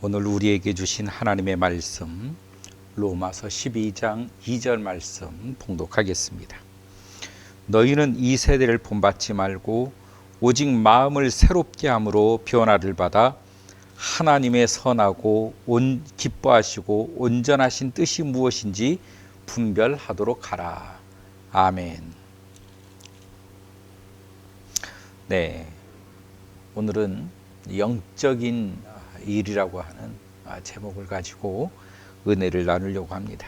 오늘 우리에게 주신 하나님의 말씀 로마서 12장 2절 말씀 봉독하겠습니다. 너희는 이 세대를 본받지 말고 오직 마음을 새롭게 함으로 변화를 받아 하나님의 선하고 기뻐하시고 온전하신 뜻이 무엇인지 분별하도록 하라. 아멘. 네, 오늘은 영적인 일이라고 하는 제목을 가지고 은혜를 나누려고 합니다.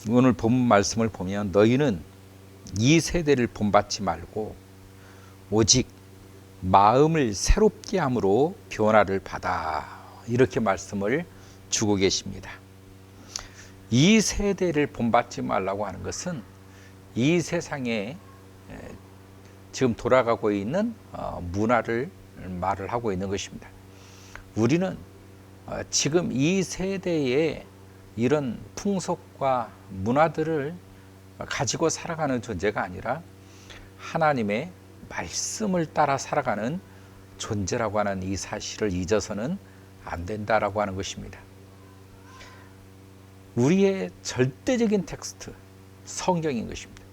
오늘 본문 말씀을 보면 너희는 이 세대를 본받지 말고 오직 마음을 새롭게 함으로 변화를 받아, 이렇게 말씀을 주고 계십니다. 이 세대를 본받지 말라고 하는 것은 이 세상에 지금 돌아가고 있는 문화를 말을 하고 있는 것입니다. 우리는 지금 이 세대의 이런 풍속과 문화들을 가지고 살아가는 존재가 아니라 하나님의 말씀을 따라 살아가는 존재라고 하는 이 사실을 잊어서는 안 된다라고 하는 것입니다. 우리의 절대적인 텍스트, 성경인 것입니다.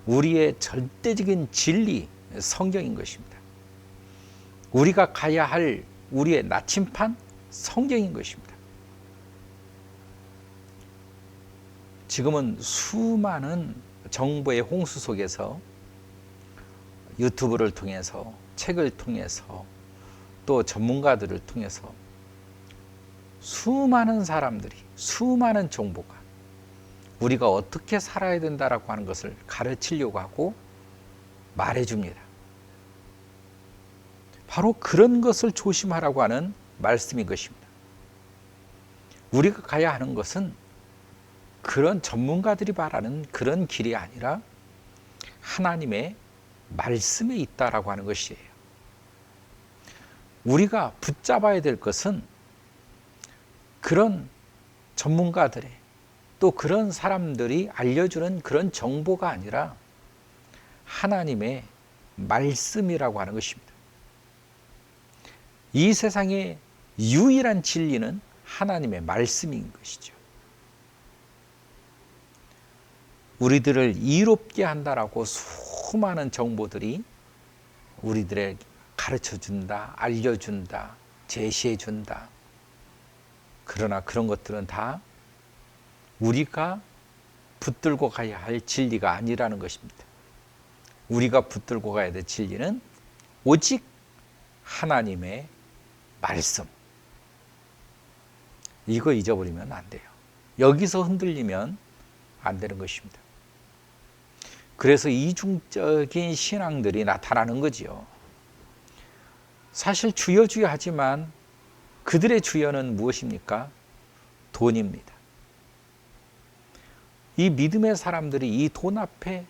우리의 절대적인 진리, 성경인 것입니다. 우리가 가야 할 우리의 나침판, 성경인 것입니다. 지금은 수많은 정보의 홍수 속에서 유튜브를 통해서, 책을 통해서, 또 전문가들을 통해서 수많은 사람들이, 수많은 정보가 우리가 어떻게 살아야 된다라고 하는 것을 가르치려고 하고 말해줍니다. 바로 그런 것을 조심하라고 하는 말씀인 것입니다. 우리가 가야 하는 것은 그런 전문가들이 말하는 그런 길이 아니라 하나님의 말씀에 있다라고 하는 것이에요. 우리가 붙잡아야 될 것은 그런 전문가들의, 또 그런 사람들이 알려주는 그런 정보가 아니라 하나님의 말씀이라고 하는 것입니다. 이 세상의 유일한 진리는 하나님의 말씀인 것이죠. 우리들을 이롭게 한다라고 수많은 정보들이 우리들에게 가르쳐준다, 알려준다, 제시해준다. 그러나 그런 것들은 다 우리가 붙들고 가야 할 진리가 아니라는 것입니다. 우리가 붙들고 가야 될 진리는 오직 하나님의 말씀. 이거 잊어버리면 안 돼요. 여기서 흔들리면 안 되는 것입니다. 그래서 이중적인 신앙들이 나타나는 거지요. 사실 주여 주여 하지만 그들의 주여는 무엇입니까? 돈입니다. 이 믿음의 사람들이 이 돈 앞에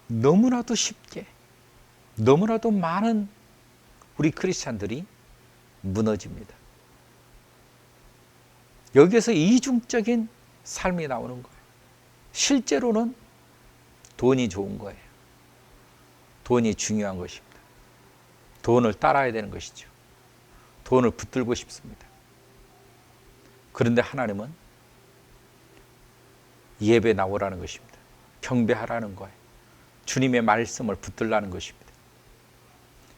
너무나도 쉽게, 너무나도 많은 우리 크리스찬들이 무너집니다. 여기에서 이중적인 삶이 나오는 거예요. 실제로는 돈이 좋은 거예요. 돈이 중요한 것입니다. 돈을 따라야 되는 것이죠. 돈을 붙들고 싶습니다. 그런데 하나님은 예배 나오라는 것입니다. 경배하라는 거예요. 주님의 말씀을 붙들라는 것입니다.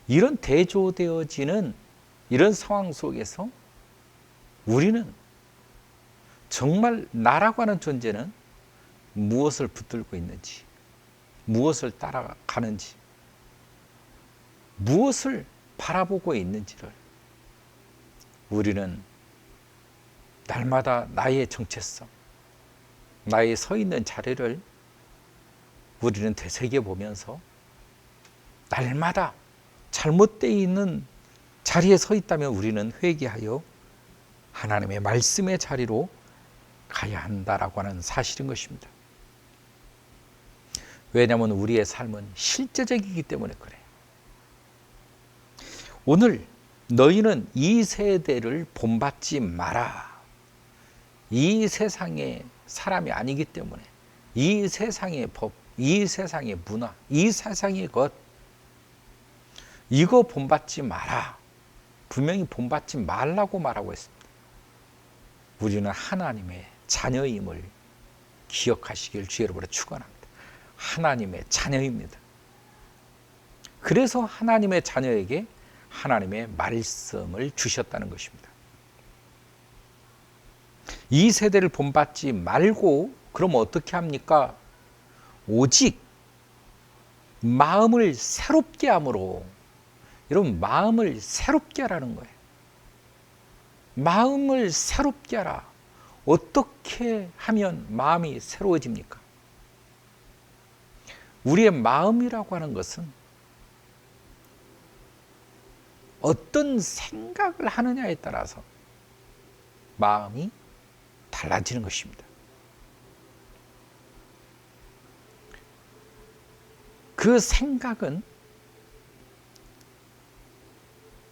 이런 대조되어지는 이런 상황 속에서 우리는 정말 나라고 하는 존재는 무엇을 붙들고 있는지, 무엇을 따라가는지, 무엇을 바라보고 있는지를 우리는 날마다 나의 정체성, 나의 서 있는 자리를 우리는 되새겨보면서 날마다 잘못되어 있는 자리에 서 있다면 우리는 회개하여 하나님의 말씀의 자리로 가야 한다라고 하는 사실인 것입니다. 왜냐하면 우리의 삶은 실제적이기 때문에 그래요. 오늘 너희는 이 세대를 본받지 마라. 이 세상의 사람이 아니기 때문에 이 세상의 법, 이 세상의 문화, 이 세상의 것, 이거 본받지 마라. 분명히 본받지 말라고 말하고 있습니다. 우리는 하나님의 자녀임을 기억하시길 주의 이름으로 축원합니다. 하나님의 자녀입니다. 그래서 하나님의 자녀에게 하나님의 말씀을 주셨다는 것입니다. 이 세대를 본받지 말고 그럼 어떻게 합니까? 오직 마음을 새롭게 함으로, 여러분 마음을 새롭게 하라는 거예요. 마음을 새롭게 하라. 어떻게 하면 마음이 새로워집니까? 우리의 마음이라고 하는 것은 어떤 생각을 하느냐에 따라서 마음이 달라지는 것입니다. 그 생각은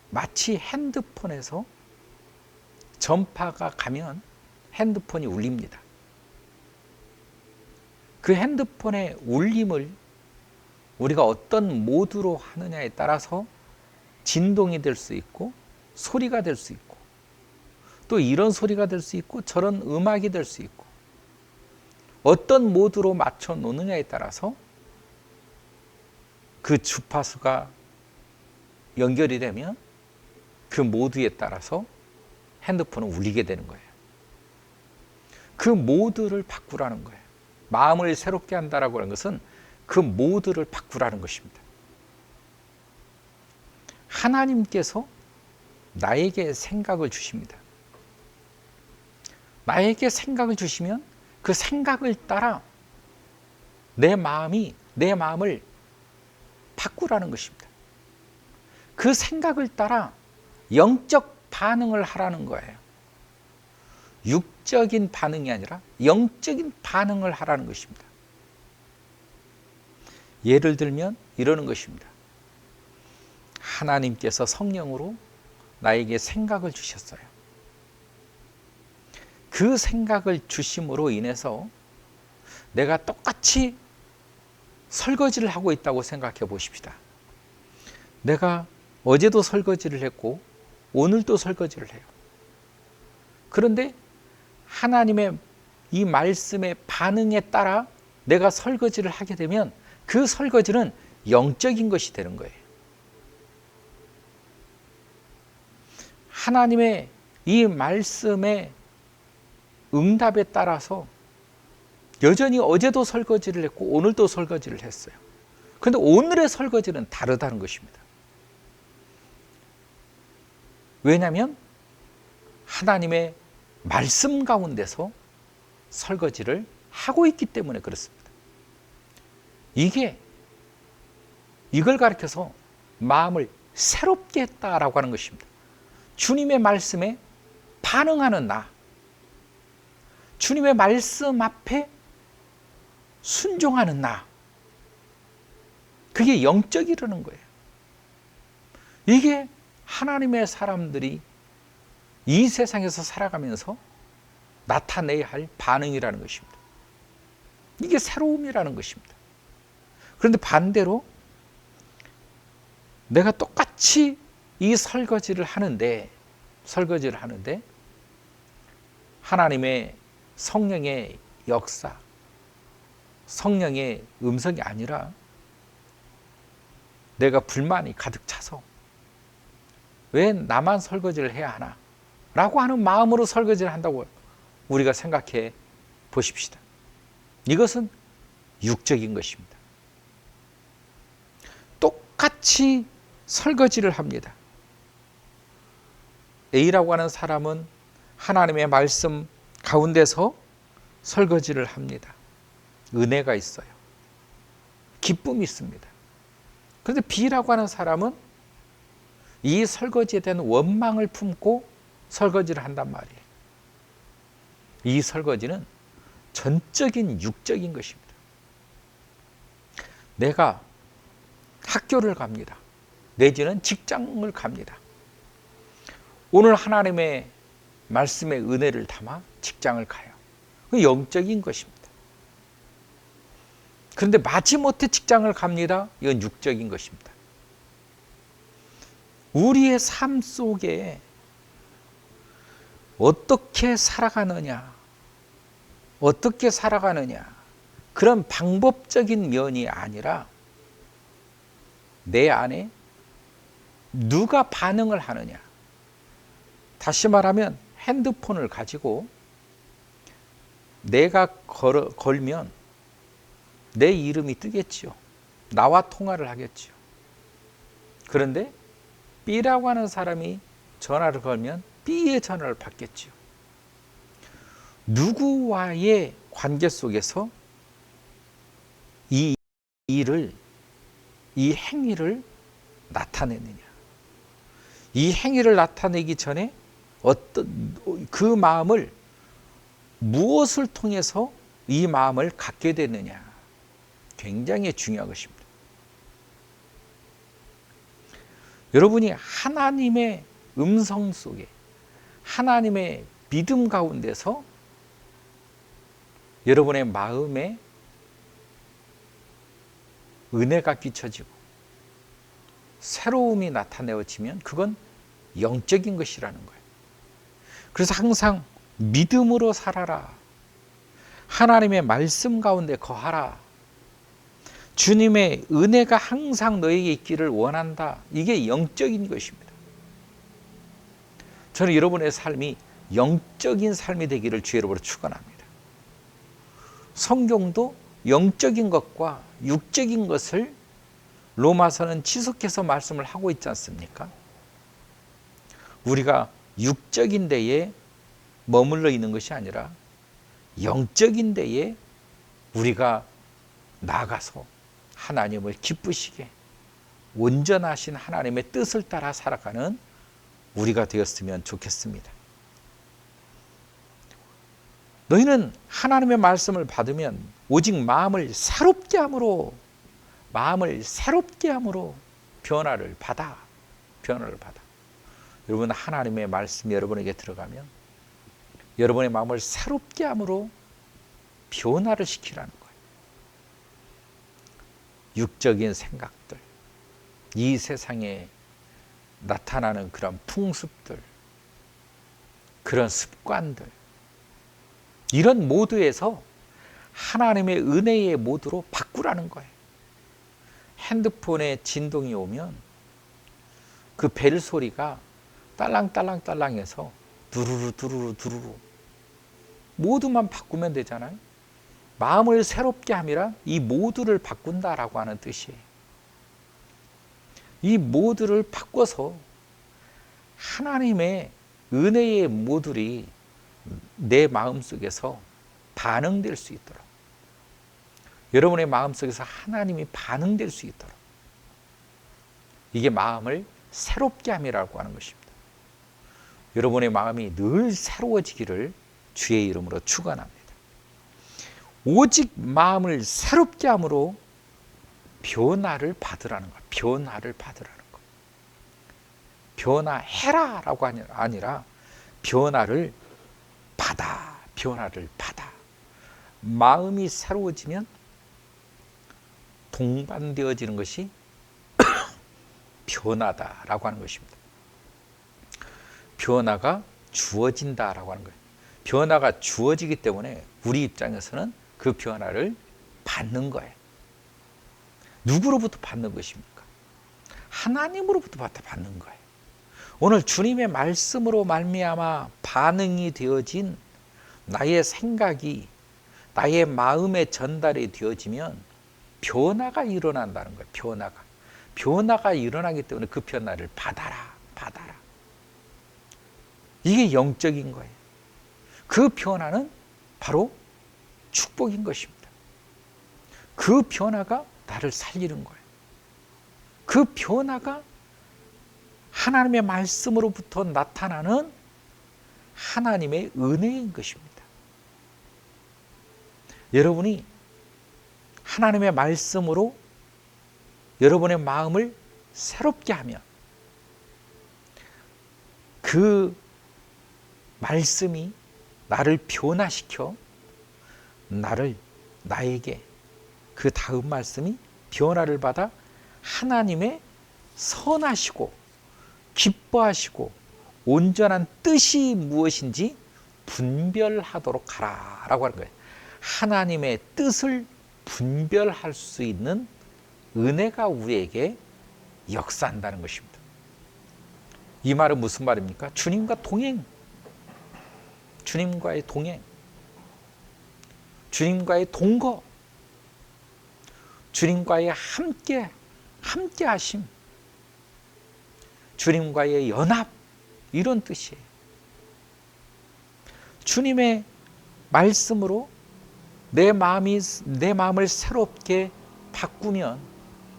마치 핸드폰에서 전파가 가면 핸드폰이 울립니다. 그 핸드폰의 울림을 우리가 어떤 모드로 하느냐에 따라서 진동이 될 수 있고 소리가 될 수 있고 또 이런 소리가 될 수 있고 저런 음악이 될 수 있고 어떤 모드로 맞춰 놓느냐에 따라서 그 주파수가 연결이 되면 그 모드에 따라서 핸드폰은 울리게 되는 거예요. 그 모드를 바꾸라는 거예요. 마음을 새롭게 한다라고 하는 것은 그 모드를 바꾸라는 것입니다. 하나님께서 나에게 생각을 주십니다. 나에게 생각을 주시면 그 생각을 따라 내 마음을 바꾸라는 것입니다. 그 생각을 따라 영적 반응을 하라는 거예요. 육적인 반응이 아니라 영적인 반응을 하라는 것입니다. 예를 들면 이러는 것입니다. 하나님께서 성령으로 나에게 생각을 주셨어요. 그 생각을 주심으로 인해서 내가 똑같이 설거지를 하고 있다고 생각해 보십시다. 내가 어제도 설거지를 했고 오늘도 설거지를 해요. 그런데 하나님의 이 말씀의 반응에 따라 내가 설거지를 하게 되면 그 설거지는 영적인 것이 되는 거예요. 하나님의 이 말씀의 응답에 따라서 여전히 어제도 설거지를 했고 오늘도 설거지를 했어요. 그런데 오늘의 설거지는 다르다는 것입니다. 왜냐하면 하나님의 말씀 가운데서 설거지를 하고 있기 때문에 그렇습니다. 이걸 가리켜서 마음을 새롭게 했다라고 하는 것입니다. 주님의 말씀에 반응하는 나, 주님의 말씀 앞에 순종하는 나, 그게 영적이라는 거예요. 이게 하나님의 사람들이 이 세상에서 살아가면서 나타내야 할 반응이라는 것입니다. 이게 새로움이라는 것입니다. 그런데 반대로 내가 똑같이 이 설거지를 하는데 하나님의 성령의 역사, 성령의 음성이 아니라 내가 불만이 가득 차서 왜 나만 설거지를 해야 하나? 라고 하는 마음으로 설거지를 한다고 우리가 생각해 보십시다. 이것은 육적인 것입니다. 똑같이 설거지를 합니다. A라고 하는 사람은 하나님의 말씀 가운데서 설거지를 합니다. 은혜가 있어요. 기쁨이 있습니다. 그런데 B라고 하는 사람은 이 설거지에 대한 원망을 품고 설거지를 한단 말이에요. 이 설거지는 전적인 육적인 것입니다. 내가 학교를 갑니다. 내지는 직장을 갑니다. 오늘 하나님의 말씀의 은혜를 담아 직장을 가요. 그 영적인 것입니다. 그런데 마지못해 직장을 갑니다. 이건 육적인 것입니다. 우리의 삶 속에 어떻게 살아가느냐, 어떻게 살아가느냐, 그런 방법적인 면이 아니라 내 안에 누가 반응을 하느냐. 다시 말하면 핸드폰을 가지고 내가 걸면 내 이름이 뜨겠지요. 나와 통화를 하겠지요. 그런데 B라고 하는 사람이 전화를 걸면 B의 전화를 받겠지요. 누구와의 관계 속에서 이 일을, 이 행위를 나타내느냐. 이 행위를 나타내기 전에 어떤 그 마음을 무엇을 통해서 이 마음을 갖게 되느냐. 굉장히 중요한 것입니다. 여러분이 하나님의 음성 속에, 하나님의 믿음 가운데서 여러분의 마음에 은혜가 끼쳐지고 새로움이 나타내어지면 그건 영적인 것이라는 거예요. 그래서 항상 믿음으로 살아라. 하나님의 말씀 가운데 거하라. 주님의 은혜가 항상 너에게 있기를 원한다. 이게 영적인 것입니다. 저는 여러분의 삶이 영적인 삶이 되기를 주의 이름으로 축원합니다. 성경도 영적인 것과 육적인 것을 로마서는 지속해서 말씀을 하고 있지 않습니까? 우리가 육적인 데에 머물러 있는 것이 아니라 영적인 데에 우리가 나가서 하나님을 기쁘시게 온전하신 하나님의 뜻을 따라 살아가는 우리가 되었으면 좋겠습니다. 너희는 하나님의 말씀을 받으면 오직 마음을 새롭게 함으로 변화를 받아. 여러분, 하나님의 말씀이 여러분에게 들어가면 여러분의 마음을 새롭게 함으로 변화를 시키라는 거예요. 육적인 생각들, 이 세상에 나타나는 그런 풍습들, 그런 습관들, 이런 모드에서 하나님의 은혜의 모드로 바꾸라는 거예요. 핸드폰에 진동이 오면 그 벨 소리가 딸랑딸랑딸랑해서 두루루 모두만 바꾸면 되잖아요. 마음을 새롭게 함이라 이 모두를 바꾼다라고 하는 뜻이에요. 이 모두를 바꿔서 하나님의 은혜의 모두리 내 마음속에서 반응될 수 있도록, 여러분의 마음속에서 하나님이 반응될 수 있도록, 이게 마음을 새롭게 함이라고 하는 것입니다. 여러분의 마음이 늘 새로워지기를 주의 이름으로 축원합니다. 오직 마음을 새롭게 함으로 변화를 받으라는 거예요. 변화를 받으라는 거예요. 변화해라라고 아니라 변화를 받아. 마음이 새로워지면 동반되어지는 것이 변화다라고 하는 것입니다. 변화가 주어진다라고 하는 거예요. 변화가 주어지기 때문에 우리 입장에서는 그 변화를 받는 거예요. 누구로부터 받는 것입니까? 하나님으로부터 받는 거예요. 오늘 주님의 말씀으로 말미암아 반응이 되어진 나의 생각이 나의 마음에 전달이 되어지면 변화가 일어난다는 거예요. 변화가 일어나기 때문에 그 변화를 받아라. 이게 영적인 거예요. 그 변화는 바로 축복인 것입니다. 그 변화가 나를 살리는 거예요. 그 변화가 하나님의 말씀으로부터 나타나는 하나님의 은혜인 것입니다. 여러분이 하나님의 말씀으로 여러분의 마음을 새롭게 하면 그 말씀이 나를 변화시켜 나에게 그 다음 말씀이 변화를 받아 하나님의 선하시고 기뻐하시고 온전한 뜻이 무엇인지 분별하도록 하라라고 하는 거예요. 하나님의 뜻을 분별할 수 있는 은혜가 우리에게 역사한다는 것입니다. 이 말은 무슨 말입니까? 주님과 동행, 주님과의 동행, 주님과의 동거, 주님과의 함께 하심, 주님과의 연합, 이런 뜻이에요. 주님의 말씀으로 내 마음을 새롭게 바꾸면,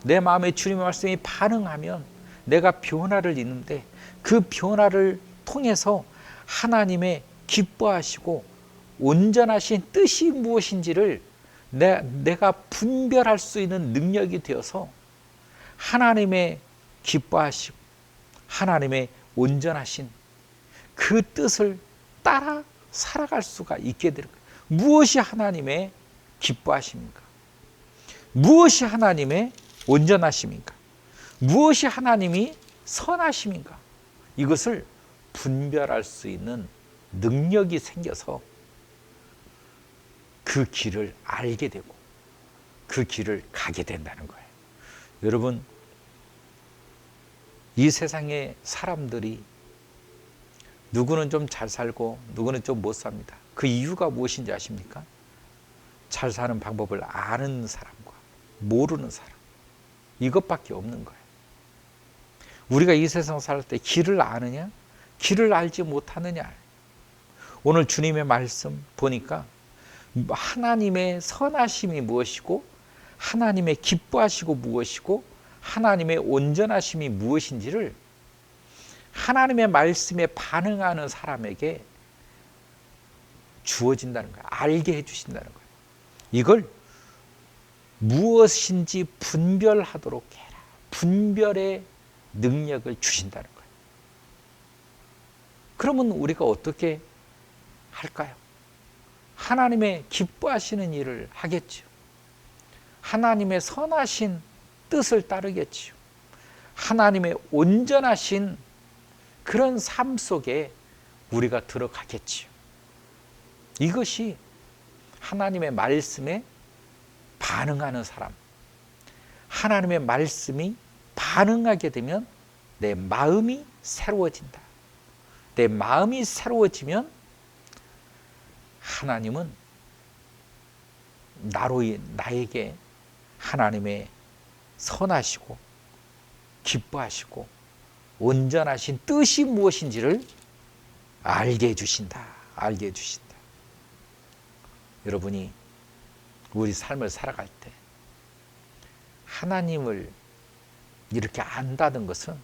내 마음에 주님의 말씀이 반응하면 내가 변화를 입는데, 그 변화를 통해서 하나님의 기뻐하시고 온전하신 뜻이 무엇인지를 내가 분별할 수 있는 능력이 되어서 하나님의 기뻐하시고 하나님의 온전하신 그 뜻을 따라 살아갈 수가 있게 되는 거예요. 무엇이 하나님의 기뻐하십니까? 무엇이 하나님의 온전하십니까? 무엇이 하나님이 선하십니까? 이것을 분별할 수 있는 능력이 생겨서 그 길을 알게 되고 그 길을 가게 된다는 거예요. 여러분, 이 세상의 사람들이 누구는 좀 잘 살고 누구는 좀 못 삽니다. 그 이유가 무엇인지 아십니까? 잘 사는 방법을 아는 사람과 모르는 사람, 이것밖에 없는 거예요. 우리가 이 세상 살 때 길을 아느냐, 길을 알지 못하느냐. 오늘 주님의 말씀 보니까 하나님의 선하심이 무엇이고 하나님의 기뻐하시고 무엇이고 하나님의 온전하심이 무엇인지를 하나님의 말씀에 반응하는 사람에게 주어진다는 거예요. 알게 해주신다는 거예요. 이걸 무엇인지 분별하도록 해라. 분별의 능력을 주신다는 거예요. 그러면 우리가 어떻게 할까요? 하나님의 기뻐하시는 일을 하겠죠. 하나님의 선하신 뜻을 따르겠지요. 하나님의 온전하신 그런 삶 속에 우리가 들어가겠지요. 이것이 하나님의 말씀에 반응하는 사람, 하나님의 말씀이 반응하게 되면 내 마음이 새로워진다. 내 마음이 새로워지면 하나님은 나에게 하나님의 선하시고 기뻐하시고 온전하신 뜻이 무엇인지를 알게 해주신다. 알게 해주신다. 여러분이 우리 삶을 살아갈 때 하나님을 이렇게 안다는 것은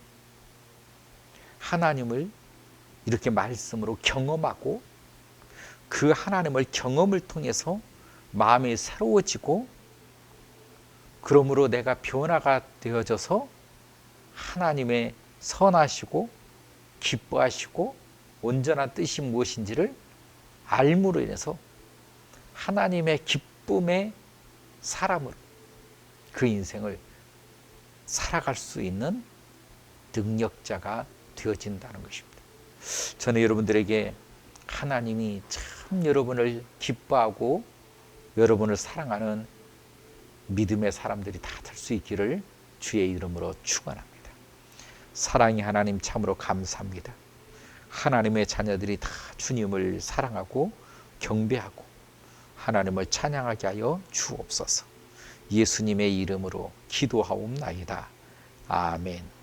하나님을 이렇게 말씀으로 경험하고 그 하나님을 경험을 통해서 마음이 새로워지고 그러므로 내가 변화가 되어져서 하나님의 선하시고 기뻐하시고 온전한 뜻이 무엇인지를 알므로 인해서 하나님의 기쁨의 사람으로 그 인생을 살아갈 수 있는 능력자가 되어진다는 것입니다. 저는 여러분들에게 하나님이 참 여러분을 기뻐하고 여러분을 사랑하는 믿음의 사람들이 다 될 수 있기를 주의 이름으로 축원합니다. 사랑의 하나님 참으로 감사합니다. 하나님의 자녀들이 다 주님을 사랑하고 경배하고 하나님을 찬양하게 하여 주옵소서. 예수님의 이름으로 기도하옵나이다. 아멘.